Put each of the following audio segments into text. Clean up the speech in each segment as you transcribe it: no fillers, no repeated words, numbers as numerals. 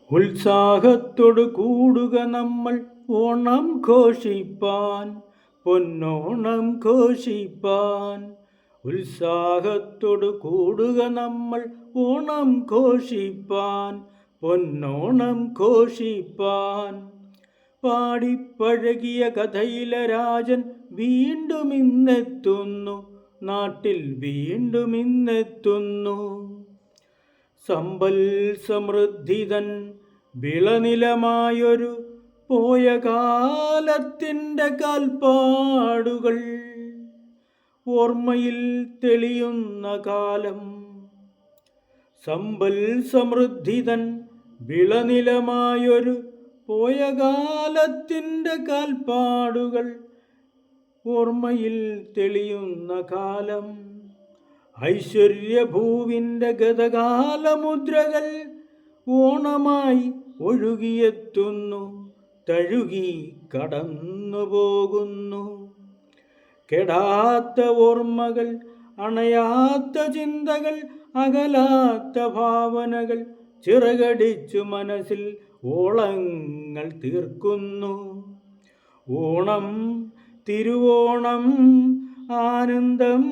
ഉത്സാഹത്തോടു കൂടുക നമ്മൾ ഓണം ഘോഷിപ്പാൻ, പൊന്നോണം ഘോഷിപ്പാൻ. ഉത്സാഹത്തോടു കൂടുക നമ്മൾ ഓണം ഘോഷിപ്പാൻ, പൊന്നോണം ഘോഷിപ്പാൻ. പാടിപ്പഴകിയ കഥയിലെ രാജൻ വീണ്ടും ഇന്നെത്തുന്നു, നാട്ടിൽ വീണ്ടും ഇന്നെത്തുന്നു. സമ്പൽ സമൃദ്ധിതൻ വിളനിലമായൊരു പോയ കാലത്തിൻ്റെ കാൽപ്പാടുകൾ ഓർമ്മയിൽ തെളിയുന്ന കാലം. സമ്പൽ സമൃദ്ധിതൻ വിളനിലമായൊരു പോയ കാലത്തിൻ്റെ കാൽപ്പാടുകൾ ഓർമ്മയിൽ തെളിയുന്ന കാലം. ഐശ്വര്യഭൂവിൻ്റെ ഗതകാലമുദ്രകൾ ഓണമായി ഒഴുകിയെത്തുന്നു, തഴുകി കടന്നു പോകുന്നു. കെടാത്ത ഓർമ്മകൾ, അണയാത്ത ചിന്തകൾ, അകലാത്ത ഭാവനകൾ ചിറകടിച്ചു മനസ്സിൽ ഓളങ്ങൾ തീർക്കുന്നു. ഓണം, തിരുവോണം, ആനന്ദം,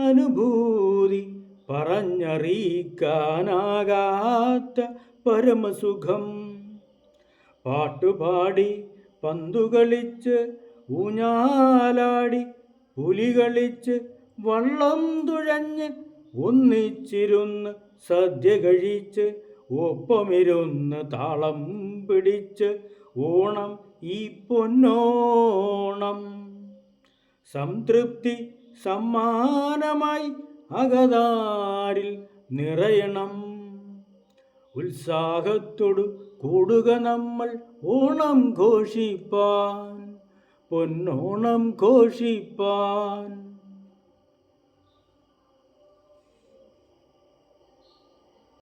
അനുഭൂതി, പറഞ്ഞറിയിക്കാനാകാത്ത പരമസുഖം. പാട്ടുപാടി, പന്തുകളിച്ച്, ഊഞ്ഞാലാടി, പുലികളിച്ച്, വള്ളം തുഴഞ്ഞ്, ഒന്നിച്ചിരുന്ന് സദ്യ കഴിച്ച്, ഒപ്പമിരുന്ന് താളം പിടിച്ച്, ഓണം ഈ പൊന്നോണം. സംതൃപ്തി സമ്മാനമായി അകതാരിൽ നിറയണം. ഉത്സാഹത്തോടു കൂടുക നമ്മൾ ഓണം ഘോഷിപ്പാൻ, പൊന്നോണം ഘോഷിപ്പാൻ.